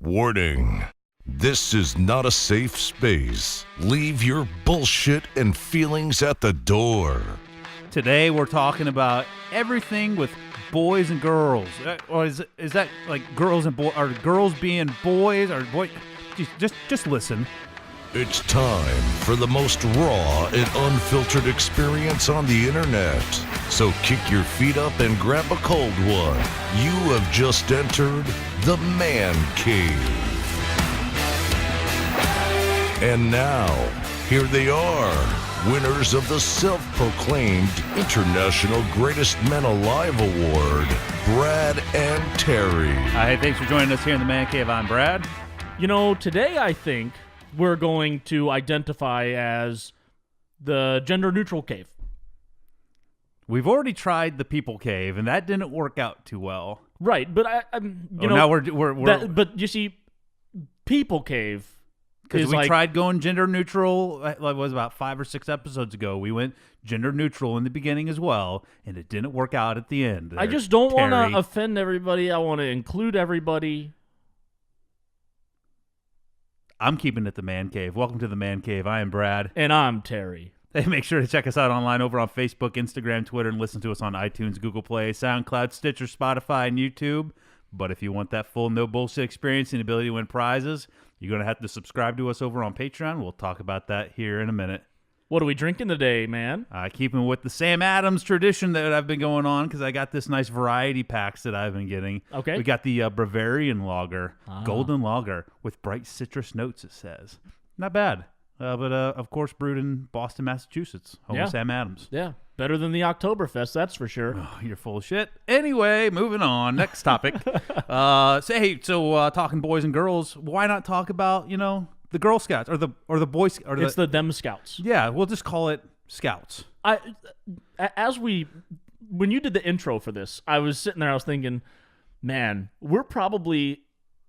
Warning. This is not a safe space. Leave your bullshit and feelings at the door. Today we're talking about everything with boys and girls. Or is that like girls and boys? Are girls being boys? Or boy? Just listen. It's time for the most raw and unfiltered experience on the internet. So kick your feet up and grab a cold one. You have just entered the Man Cave. And now, here they are, winners of the self-proclaimed International Greatest Men Alive Award, Brad and Terry. Hey, thanks for joining us here in the Man Cave. I'm Brad. You know, today I think we're going to identify as the gender-neutral cave. We've already tried the People Cave, and that didn't work out too well. Right, but Now we're but you see, People Cave. Because we tried going gender neutral, it was about 5 or 6 episodes ago. We went gender neutral in the beginning as well, and it didn't work out at the end. I just don't want to offend everybody. I want to include everybody. I'm keeping it the Man Cave. Welcome to the Man Cave. I am Brad. And I'm Terry. Hey, make sure to check us out online over on Facebook, Instagram, Twitter, and listen to us on iTunes, Google Play, SoundCloud, Stitcher, Spotify, and YouTube. But if you want that full no bullshit experience and ability to win prizes, you're going to have to subscribe to us over on Patreon. We'll talk about that here in a minute. What are we drinking today, man? Keeping with the Sam Adams tradition that I've been going on, because I got this nice variety packs that I've been getting. Okay. We got the Bavarian Lager, Golden Lager, with bright citrus notes, it says. Not bad. But of course, brewed in Boston, Massachusetts, home of Sam Adams. Yeah, better than the Oktoberfest, that's for sure. Oh, you're full of shit. Anyway, moving on. Next topic. So talking boys and girls, why not talk about, the Girl Scouts or the Boy Scouts? It's the Dem Scouts. Yeah, we'll just call it Scouts. When you did the intro for this, I was sitting there, I was thinking, man, we're probably...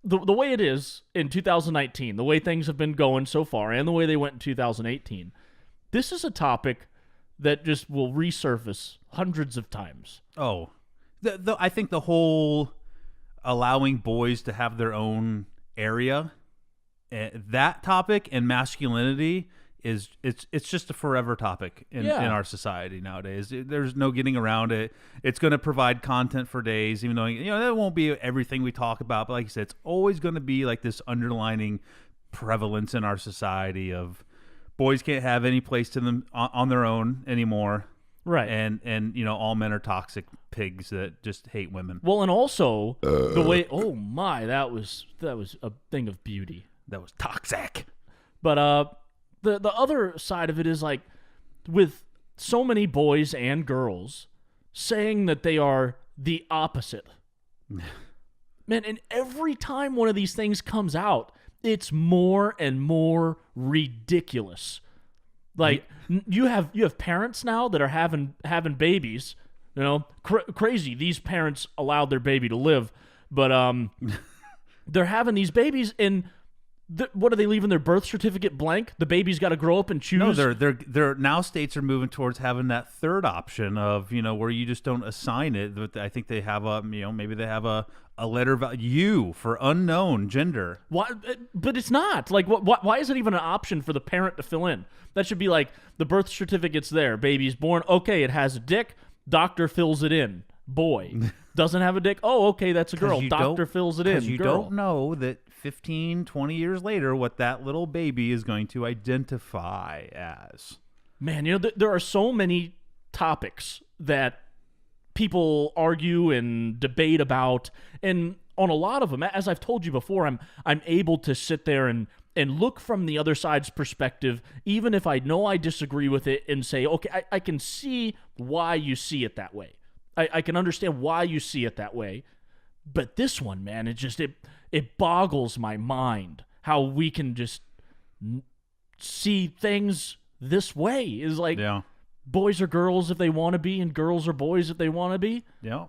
The way it is in 2019, the way things have been going so far, and the way they went in 2018, this is a topic that just will resurface hundreds of times. Oh, I think the whole allowing boys to have their own area, that topic and masculinity it's just a forever topic in our society nowadays. There's no getting around it. It's going to provide content for days, even though that won't be everything we talk about. But like you said, it's always going to be like this underlining prevalence in our society of boys can't have any place to them on their own anymore. Right. And all men are toxic pigs that just hate women. Well, and also the way that was a thing of beauty. That was toxic. But the other side of it is like with so many boys and girls saying that they are the opposite. Man, and every time one of these things comes out, it's more and more ridiculous. Like you have parents now that are having babies, crazy. These parents allowed their baby to live, but they're having these babies and what are they leaving their birth certificate blank? The baby's got to grow up and choose. No, they're now states are moving towards having that third option of where you just don't assign it. But I think they have maybe they have a letter about you for unknown gender. Why? But it's not like why is it even an option for the parent to fill in? That should be like the birth certificate's there. Baby's born. Okay, it has a dick. Doctor fills it in. Boy doesn't have a dick. Oh, okay, that's a girl. Doctor fills it in. Because you don't know that 15, 20 years later what that little baby is going to identify as. Man, there are so many topics that people argue and debate about, and on a lot of them, as I've told you before, I'm able to sit there and look from the other side's perspective, even if I know I disagree with it, and say, okay, I can see why you see it that way. I can understand why you see it that way. But this one, man, it boggles my mind how we can just see things this way. Is like boys are girls if they want to be, and girls are boys if they want to be. Yeah.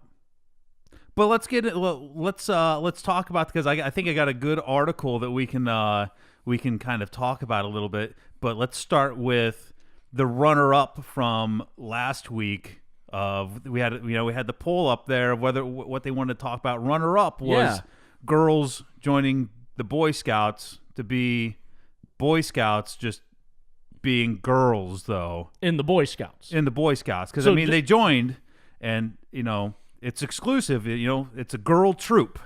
But let's get it. Well, let's talk about, because I think I got a good article that we can kind of talk about a little bit. But let's start with the runner-up from last week. We had the poll up there of what they wanted to talk about. Runner-up was girls joining the Boy Scouts to be Boy Scouts just being girls, though. In the Boy Scouts. In the Boy Scouts. Because, So they joined, and, it's exclusive. It's a girl troop.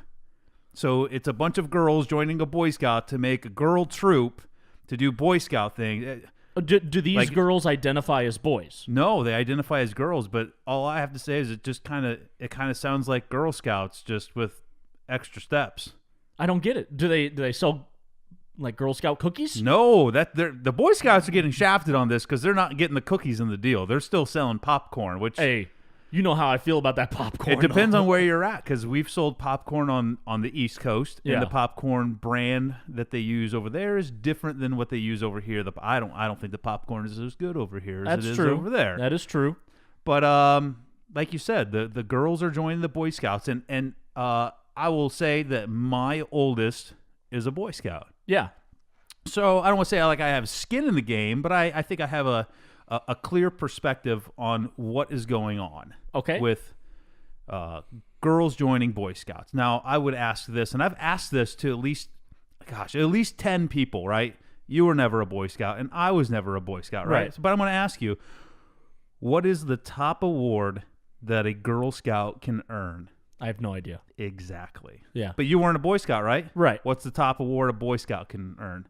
So it's a bunch of girls joining a Boy Scout to make a girl troop to do Boy Scout thing. Do these girls identify as boys? No, they identify as girls, but all I have to say is it kind of sounds like Girl Scouts, just with extra steps. I don't get it. Do they sell like Girl Scout cookies? No, the Boy Scouts are getting shafted on this because they're not getting the cookies in the deal. They're still selling popcorn, which Hey, you know how I feel about that popcorn. it depends on where you're at, because we've sold popcorn on the East Coast, Yeah. and the popcorn brand that they use over there is different than what they use over here. I don't think the popcorn is as good over here as That's it is true. over there. That is true. But like you said, the girls are joining the Boy Scouts, and I will say that my oldest is a Boy Scout. Yeah. So I don't want to say I have skin in the game, but I think I have a clear perspective on what is going on. Okay. With girls joining Boy Scouts. Now, I would ask this, and I've asked this to at least 10 people, right? You were never a Boy Scout, and I was never a Boy Scout, right? Right. But I'm going to ask you, what is the top award that a Girl Scout can earn? I have no idea. Exactly. Yeah. But you weren't a Boy Scout, right? Right. What's the top award a Boy Scout can earn?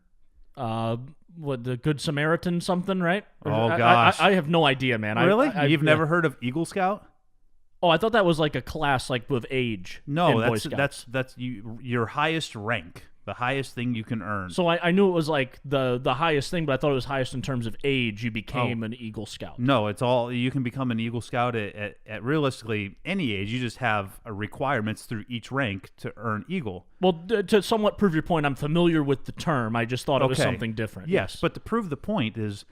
What, the Good Samaritan something, right? Oh, I- gosh. I have no idea, man. Really? I've You've never heard of Eagle Scout? Oh, I thought that was like a class like with age. No, in Boy Scouts. that's your highest rank, the highest thing you can earn. So I knew it was like the highest thing, but I thought it was highest in terms of age. You became an Eagle Scout. No, it's all you can become an Eagle Scout at realistically any age. You just have requirements through each rank to earn Eagle. Well, to somewhat prove your point, I'm familiar with the term. I just thought it was Okay. something different. Yes, but to prove the point is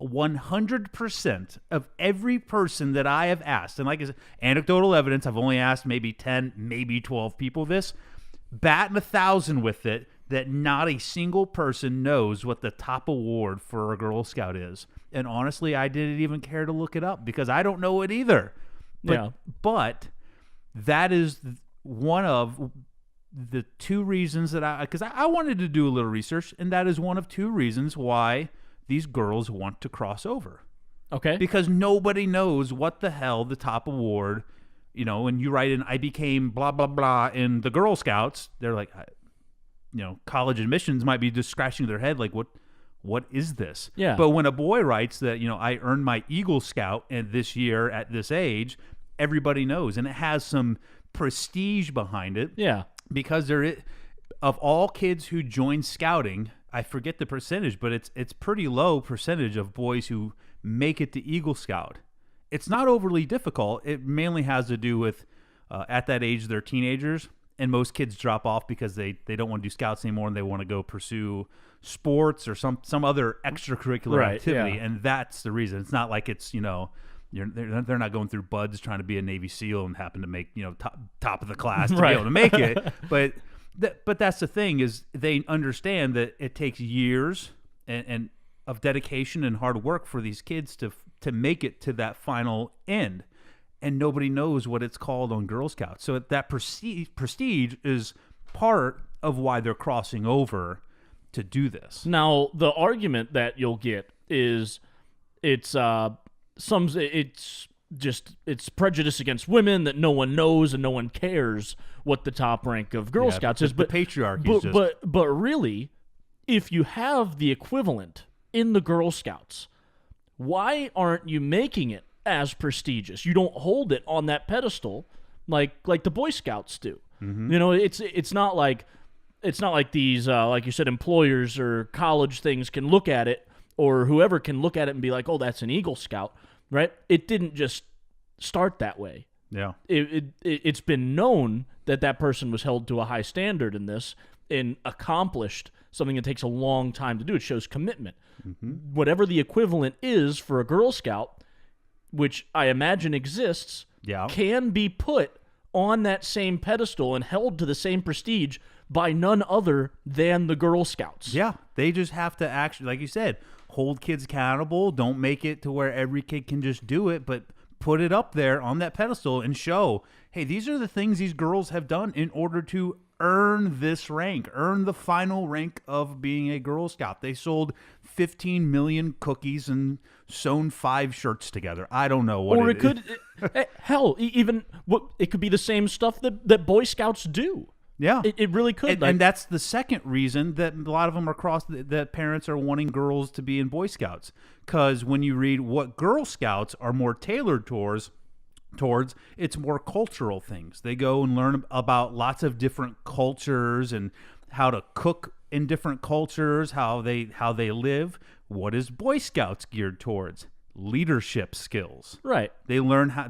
100% of every person that I have asked, and like I said, anecdotal evidence, I've only asked maybe 10, maybe 12 people this, batting 1,000 with it, that not a single person knows what the top award for a Girl Scout is. And honestly, I didn't even care to look it up because I don't know it either. But that is one of the two reasons that because I wanted to do a little research, and that is one of two reasons why these girls want to cross over. Okay. Because nobody knows what the hell the top award, when you write in, I became blah, blah, blah in the Girl Scouts, they're like, college admissions might be just scratching their head like, what is this? Yeah. But when a boy writes that, I earned my Eagle Scout and this year at this age, everybody knows. And it has some prestige behind it. Yeah. Because of all kids who join scouting, I forget the percentage, but it's pretty low percentage of boys who make it to Eagle Scout. It's not overly difficult. It mainly has to do with at that age they're teenagers, and most kids drop off because they don't want to do scouts anymore and they want to go pursue sports or some other extracurricular activity, yeah. and that's the reason. It's not like it's they're not going through buds trying to be a Navy SEAL and happen to make top of the class to Right. be able to make it, but. But that's the thing is they understand that it takes years and of dedication and hard work for these kids to make it to that final end, and nobody knows what it's called on Girl Scouts. So that prestige is part of why they're crossing over to do this. Now, the argument that you'll get is it's prejudice against women, that no one knows and no one cares what the top rank of Girl Scouts is. But the patriarchy is just... but really, if you have the equivalent in the Girl Scouts, why aren't you making it as prestigious? You don't hold it on that pedestal like the Boy Scouts do. Mm-hmm. It's not like these like you said, employers or college things can look at it, or whoever can look at it and be like, oh, that's an Eagle Scout, right? It didn't just start that way. Yeah. It's been known that person was held to a high standard in this and accomplished something that takes a long time to do. It shows commitment. Mm-hmm. Whatever the equivalent is for a Girl Scout, which I imagine exists, can be put on that same pedestal and held to the same prestige by none other than the Girl Scouts. Yeah, they just have to actually, like you said, hold kids accountable. Don't make it to where every kid can just do it, but put it up there on that pedestal and show, hey, these are the things these girls have done in order to earn this rank, earn the final rank of being a Girl Scout. They sold 15 million cookies and sewn 5 shirts together. I don't know what Or it it could, hell, even it could be the same stuff that Boy Scouts do. Yeah. It really could. And that's the second reason that a lot of them are that parents are wanting girls to be in Boy Scouts. Because when you read what Girl Scouts are more tailored towards, it's more cultural things. They go and learn about lots of different cultures and how to cook in different cultures, how they live. What is Boy Scouts geared towards? Leadership skills. right. They learn how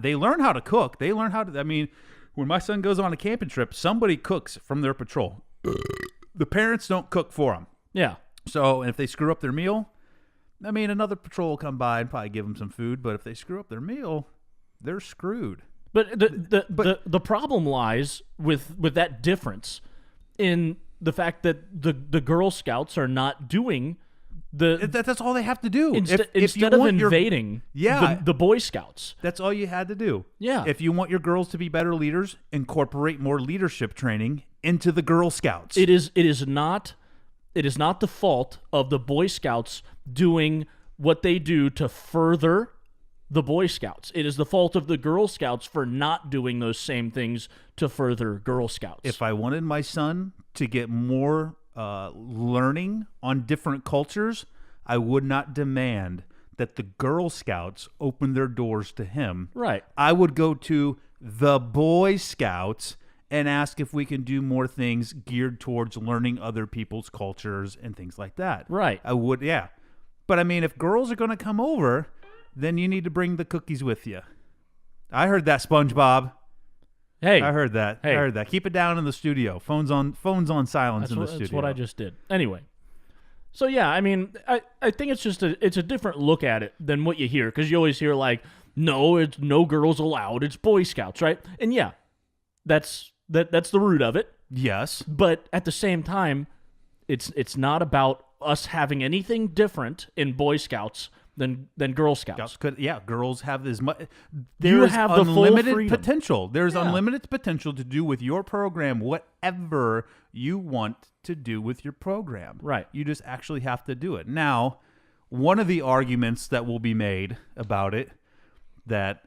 to cook. They learn how to. I mean, when my son goes on a camping trip, somebody cooks from their patrol. The parents don't cook for them. Yeah. So if they screw up their meal, I mean, another patrol will come by and probably give them some food. But if they screw up their meal, they're screwed. But the problem lies with that difference in the fact that the Girl Scouts are not doing That's all they have to do. instead of invading the Boy Scouts. That's all you had to do. Yeah. If you want your girls to be better leaders, incorporate more leadership training into the Girl Scouts. It is not the fault of the Boy Scouts doing what they do to further the Boy Scouts. It is the fault of the Girl Scouts for not doing those same things to further Girl Scouts. If I wanted my son to get more learning on different cultures, I would not demand that the Girl Scouts open their doors to him. Right. I would go to the Boy Scouts and ask if we can do more things geared towards learning other people's cultures and things like that. Right. I would, yeah. But I mean, if girls are going to come over, then you need to bring the cookies with you. I heard that, SpongeBob. Hey, I heard that. Hey. I heard that. Keep it down in the studio. Phones on silence in the studio. That's what I just did. Anyway, so yeah, I mean, I think it's just it's a different look at it than what you hear, because you always hear like, no, it's no girls allowed. It's Boy Scouts, right? And yeah, that's the root of it. Yes. But at the same time, it's not about us having anything different in Boy Scouts than Girl Scouts. Girls have as much. You There's have the full unlimited freedom. potential. There's Yeah. unlimited potential to do with your program whatever you want to do with your program. Right. You just actually have to do it. Now, one of the arguments that will be made about it, that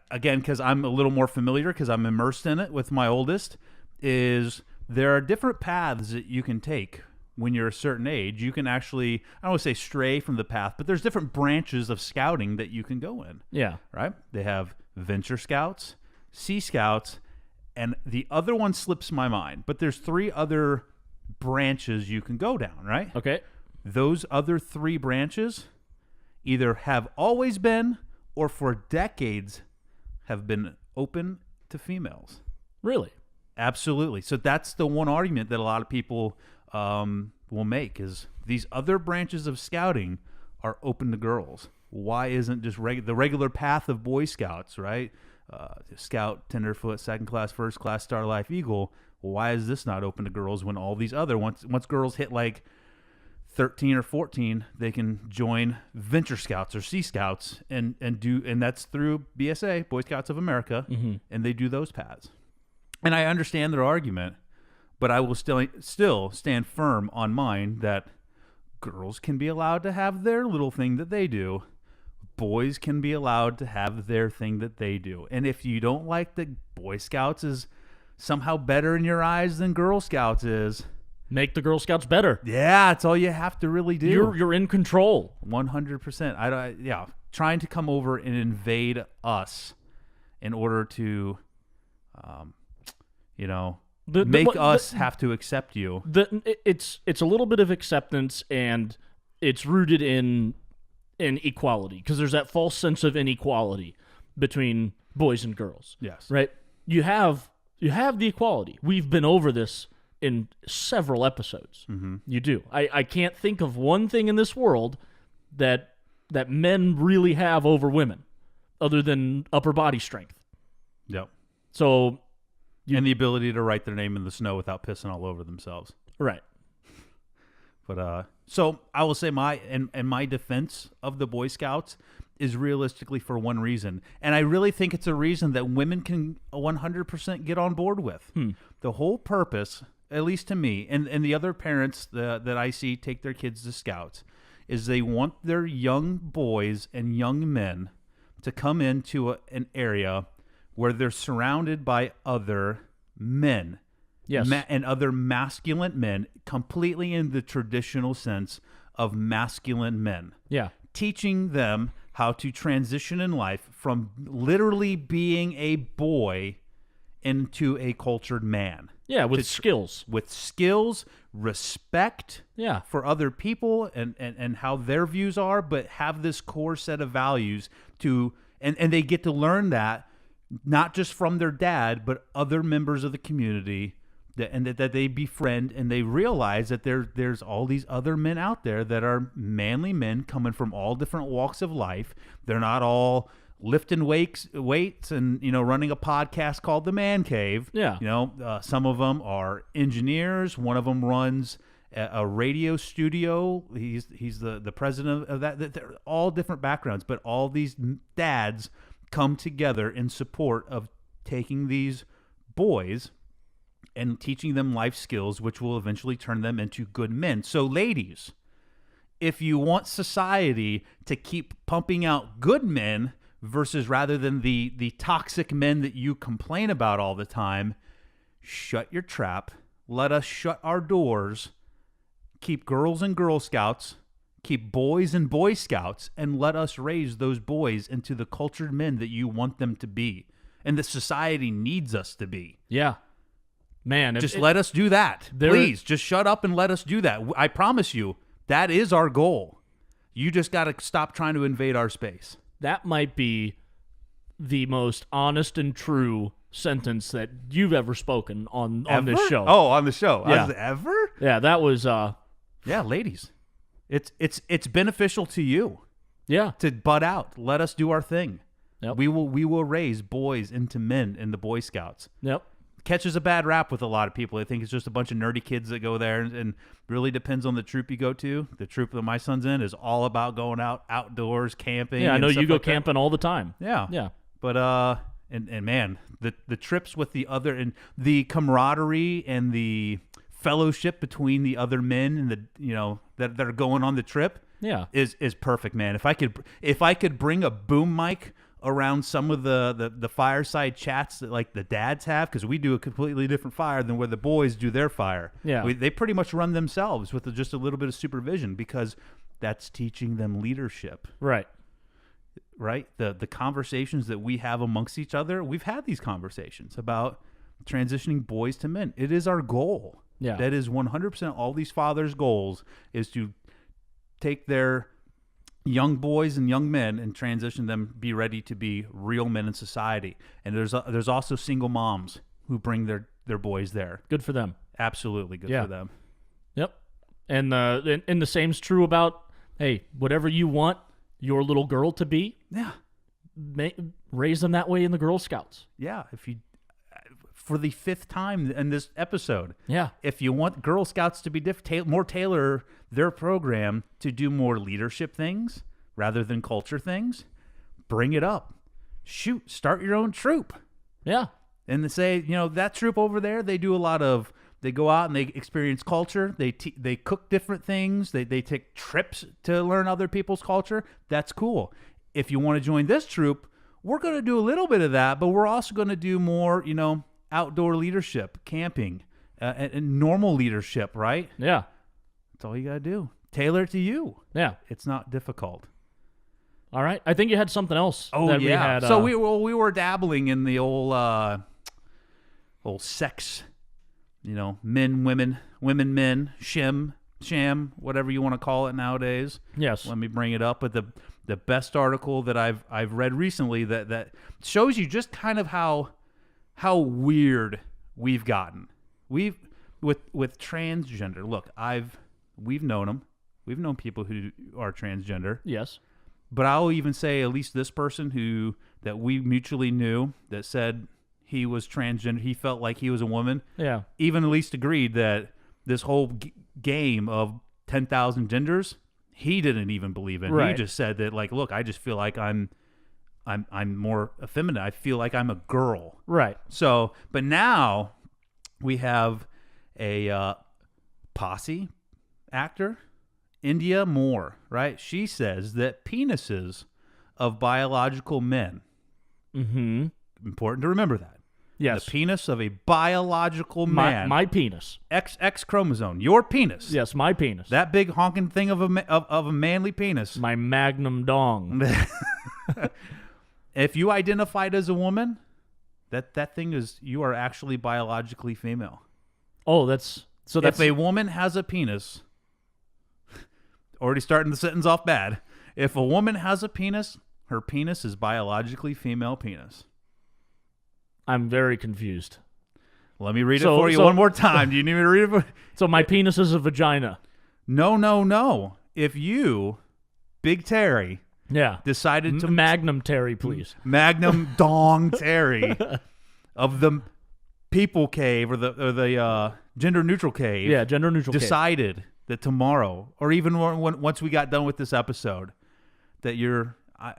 again, because I'm a little more familiar, because I'm immersed in it with my oldest, is there are different paths that you can take. When you're a certain age, you can actually, I don't want to say stray from the path, but there's different branches of scouting that you can go in. Yeah. Right? They have Venture Scouts, Sea Scouts, and the other one slips my mind, but there's 3 other branches you can go down, right? Okay. Those other 3 branches either have always been or for decades have been open to females. Really? Absolutely. So that's the one argument that a lot of people will make, is these other branches of scouting are open to girls. Why isn't just the regular path of Boy Scouts, right? Scout, Tenderfoot, Second Class, First Class, Star Life, Eagle. Well, why is this not open to girls when all these other once girls hit like 13 or 14, they can join Venture Scouts or Sea Scouts and that's through BSA, Boy Scouts of America, and they do those paths. And I understand their argument, but I will still stand firm on mine that girls can be allowed to have their little thing that they do. Boys can be allowed to have their thing that they do. And if you don't like that Boy Scouts is somehow better in your eyes than Girl Scouts is, Make the Girl Scouts better. yeah, that's all you have to really do. You're in control. 100%. Trying to come over and invade us in order to, make us have to accept you. It's a little bit of acceptance, and it's rooted in equality, because there's that false sense of inequality between boys and girls. Yes. Right? You have the equality. We've been over this in several episodes. Mm-hmm. You do. I can't think of one thing in this world that men really have over women other than upper body strength. Yep. So, and the ability to write their name in the snow without pissing all over themselves. right. But so I will say my defense of the Boy Scouts is realistically for one reason, and I really think it's a reason that women can 100% get on board with. The whole purpose, at least to me, and the other parents that I see take their kids to Scouts, is they want their young boys and young men to come into an area where they're surrounded by other men. Yes. And other masculine men, completely in the traditional sense of masculine men. Yeah. Teaching them how to transition in life from literally being a boy into a cultured man. Yeah, with skills. With skills, respect Yeah. for other people and how their views are, but have this core set of values and they get to learn that not just from their dad, but other members of the community that they befriend, and they realize that there's all these other men out there that are manly men coming from all different walks of life. They're not all lifting weights and running a podcast called The Man Cave. Yeah. Some of them are engineers. One of them runs a radio studio. He's the president of that. They're all different backgrounds, but all these dads come together in support of taking these boys and teaching them life skills, which will eventually turn them into good men. So, ladies, if you want society to keep pumping out good men versus rather than the toxic men that you complain about all the time, shut your trap. Let us shut our doors. Keep girls and Girl Scouts. Keep boys and Boy Scouts. And let us raise those boys into the cultured men that you want them to be and that society needs us to be. Yeah. Man, just let us do that. Please, just shut up and let us do that. I promise you, that is our goal. You just got to stop trying to invade our space. That might be the most honest and true sentence that you've ever spoken on this show. Oh, on the show. Yeah. Ever? Yeah, that was yeah, ladies. It's beneficial to you. Yeah. To butt out. Let us do our thing. Yep. We will raise boys into men in the Boy Scouts. Yep. Catches a bad rap with a lot of people. I think it's just a bunch of nerdy kids that go there, and really depends on the troop you go to. The troop that my son's in is all about going outdoors, camping. Yeah, I know you go like camping all the time. Yeah. Yeah. But and man, the trips with the other and the camaraderie and the fellowship between the other men and the that are going on the trip is perfect, man. If I could bring a boom mic around some of the fireside chats that like the dads have, because we do a completely different fire than where the boys do their fire. Yeah. They pretty much run themselves with just a little bit of supervision, because that's teaching them leadership. Right. The conversations that we have amongst each other, we've had these conversations about transitioning boys to men. It is our goal. Yeah. That is 100% all these fathers' goals, is to take their young boys and young men and transition them, be ready to be real men in society. And there's also single moms who bring their boys there. Good for them. Absolutely good for them. Yep. And the same's true about, hey, whatever you want your little girl to be, raise them that way in the Girl Scouts. Yeah. For the fifth time in this episode. Yeah. If you want Girl Scouts to be more tailor their program to do more leadership things rather than culture things, bring it up. Shoot, start your own troop. Yeah. And they say, that troop over there, they do a lot of, they go out and they experience culture. They cook different things. They take trips to learn other people's culture. That's cool. If you want to join this troop, we're going to do a little bit of that, but we're also going to do more, outdoor leadership, camping, and normal leadership, right? Yeah. That's all you got to do. Tailor it to you. Yeah. It's not difficult. All right. I think you had something else. Oh, that yeah. We had, So we were dabbling in the old sex, men, women, men, sham, whatever you want to call it nowadays. Yes. Let me bring it up. But the best article that I've read recently that shows you just kind of how weird we've gotten. With transgender. Look, we've known them. We've known people who are transgender. Yes. But I'll even say at least this person that we mutually knew that said he was transgender, he felt like he was a woman. Yeah. Even at least agreed that this whole game of 10,000 genders, he didn't even believe in. Right. He just said that, like, look, I just feel like I'm more effeminate. I feel like I'm a girl. Right. So, but now we have a posse actor, India Moore, right? She says that penises of biological men, Mm-hmm. important to remember that. Yes. The penis of a biological man, My penis. XX chromosome, your penis, Yes, my penis. that big honking thing of a manly penis. My magnum dong. If you identified as a woman, that thing is, you are actually biologically female. Oh, that's If a woman has a penis, already starting the sentence off bad. If a woman has a penis, her penis is biologically female penis. I'm very confused. Let me read it So- for you so- one more time. Do you need me to read it? So my penis is a vagina. No. If you, Big Terry, Yeah. decided to Magnum Terry, please. Magnum Dong Terry of the people cave or the gender neutral cave, Yeah, gender neutral. decided that tomorrow, or even once we got done with this episode, that I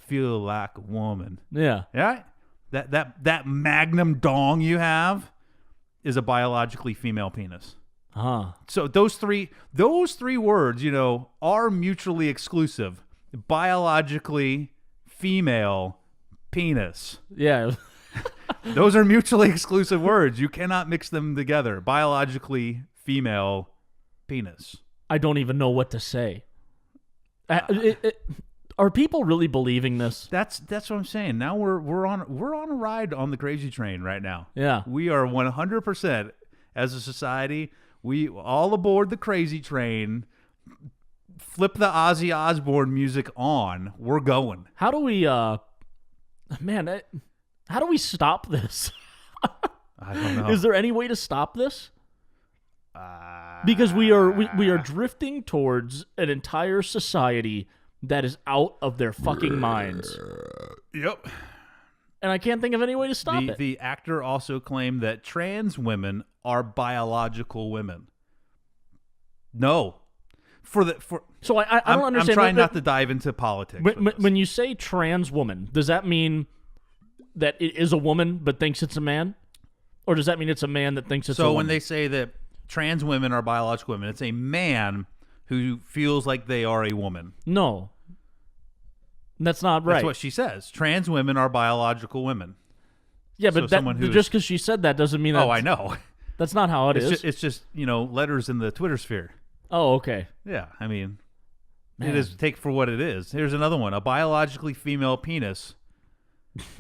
feel like a woman. Yeah. Yeah, that Magnum Dong you have is a biologically female penis. Huh. So those three words, are mutually exclusive. Biologically female penis. Yeah. Those are mutually exclusive words. You cannot mix them together. Biologically female penis. I don't even know what to say. Are people really believing this? That's what I'm saying. Now we're on a ride on the crazy train right now. Yeah. We are 100% as a society. We all aboard the crazy train. Flip the Ozzy Osbourne music on. We're going. How do we how do we stop this? I don't know. Is there any way to stop this? Because we are drifting towards an entire society that is out of their fucking minds. Yep. And I can't think of any way to stop it. The actor also claimed that trans women are biological women. No. So I don't understand. I'm trying not to dive into politics. When you say trans woman, does that mean that it is a woman but thinks it's a man? Or does that mean it's a man that thinks it's a So woman? when they say that trans women are biological women, it's a man who feels like they are a woman. No. That's not right. That's what she says. Trans women are biological women. Yeah, So but someone who just because she said that doesn't mean that. Oh, I know. That's not how It's just letters in the Twitter sphere. Oh, okay. Yeah, I mean, Man. it is take for what it is. Here's another one. A biologically female penis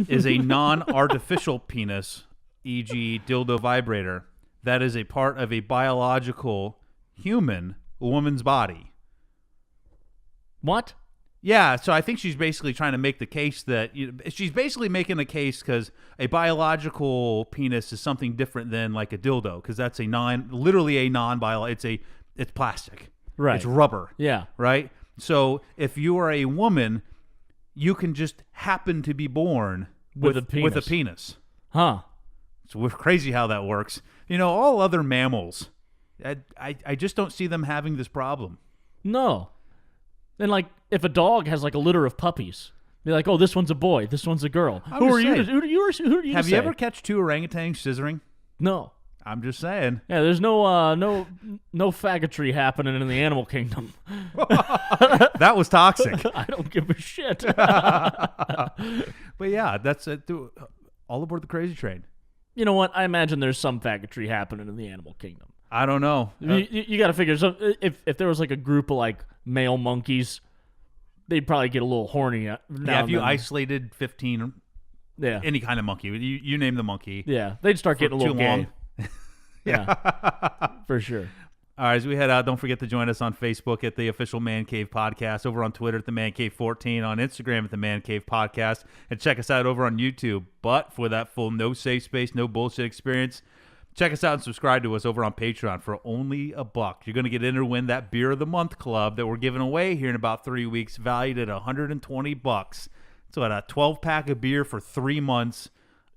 is a non-artificial penis, e.g. dildo vibrator, that is a part of a biological human woman's body. What? Yeah, so I think she's basically trying to make the case that she's basically making a case because a biological penis is something different than like a dildo, because that's literally a non-biological. It's plastic, Right. It's rubber, Yeah. right? So if you are a woman, you can just happen to be born With a penis. With a penis. Huh. It's crazy how that works. All other mammals, I just don't see them having this problem. No. And like, if a dog has like a litter of puppies, be like, oh, this one's a boy, this one's a girl. I'm Who just are you? saying. Who are you? Have to you say? ever catch two orangutans scissoring? No. I'm just saying. Yeah, there's no faggotry happening in the animal kingdom. That was toxic. I don't give a shit. But yeah, that's it. All aboard the crazy train. You know what? I imagine there's some faggotry happening in the animal kingdom. I don't know. You got to figure. So if there was like a group of like male monkeys, they'd probably get a little horny. Yeah, if you isolated 15, yeah, any kind of monkey, you name the monkey. yeah, they'd start For getting a little too gay. long. Yeah, for sure. All right, as we head out, don't forget to join us on Facebook at the official Man Cave Podcast, over on Twitter at the Man Cave 14, on Instagram at the Man Cave Podcast, and check us out over on YouTube. But for that full no safe space, no bullshit experience, check us out and subscribe to us over on Patreon for only $1. You're going to get in or win that Beer of the Month Club that we're giving away here in about 3 weeks, valued at $120. So at a 12-pack of beer for 3 months.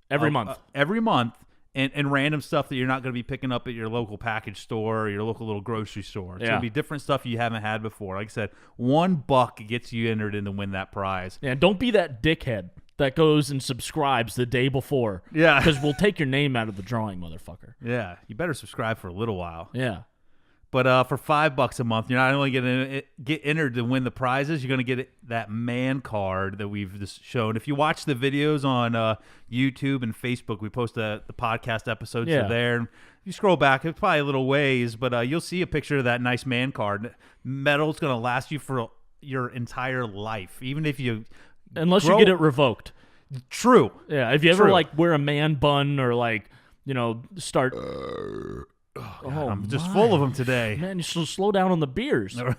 Every month. Every month. and random stuff that you're not going to be picking up at your local package store or your local little grocery store. It's Yeah. going to be different stuff you haven't had before. Like I said, $1 gets you entered in to win that prize. Yeah, don't be that dickhead that goes and subscribes the day before. Yeah. Because we'll take your name out of the drawing, motherfucker. Yeah, you better subscribe for a little while. Yeah. But for $5 a month, you're not only going to get entered to win the prizes, you're going to get that man card that we've just shown. If you watch the videos on YouTube and Facebook, we post the podcast episodes Yeah. there. And you scroll back, it's probably a little ways, but you'll see a picture of that nice man card. Metal's going to last you for your entire life, even if you Unless grow- you get it revoked. True. Yeah. If you ever True. like wear a man bun or like, start. I'm just full of them today. Man, you should slow down on the beers. I'm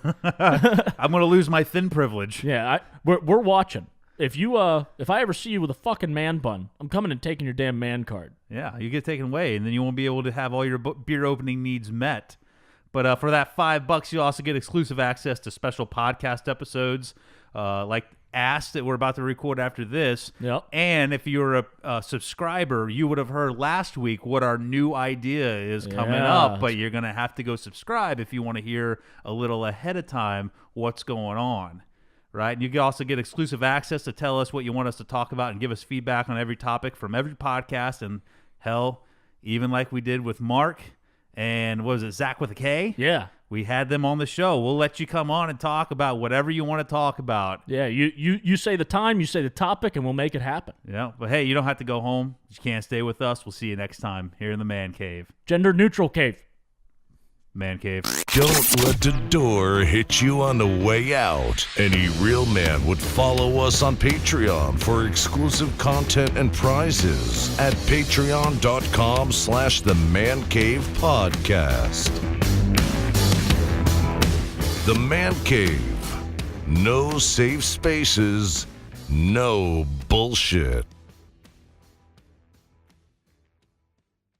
going to lose my thin privilege. Yeah, we're watching. If I ever see you with a fucking man bun, I'm coming and taking your damn man card. Yeah, you get taken away, and then you won't be able to have all your beer opening needs met. But for that $5, you also get exclusive access to special podcast episodes, like Ask that we're about to record after this. Yep. And if you're a subscriber, you would have heard last week what our new idea is coming Yeah. up. But you're going to have to go subscribe if you want to hear a little ahead of time what's going on. Right? And you can also get exclusive access to tell us what you want us to talk about and give us feedback on every topic from every podcast. And hell, even like we did with Mark and what was it, Zach with a K? Yeah. We had them on the show. We'll let you come on and talk about whatever you want to talk about. Yeah, you say the time, you say the topic, and we'll make it happen. Yeah, but hey, you don't have to go home. You can't stay with us. We'll see you next time here in the Man Cave. Gender neutral cave. Man Cave. Don't let the door hit you on the way out. Any real man would follow us on Patreon for exclusive content and prizes at patreon.com/The Man Cave Podcast. The Man Cave. No safe spaces, no bullshit.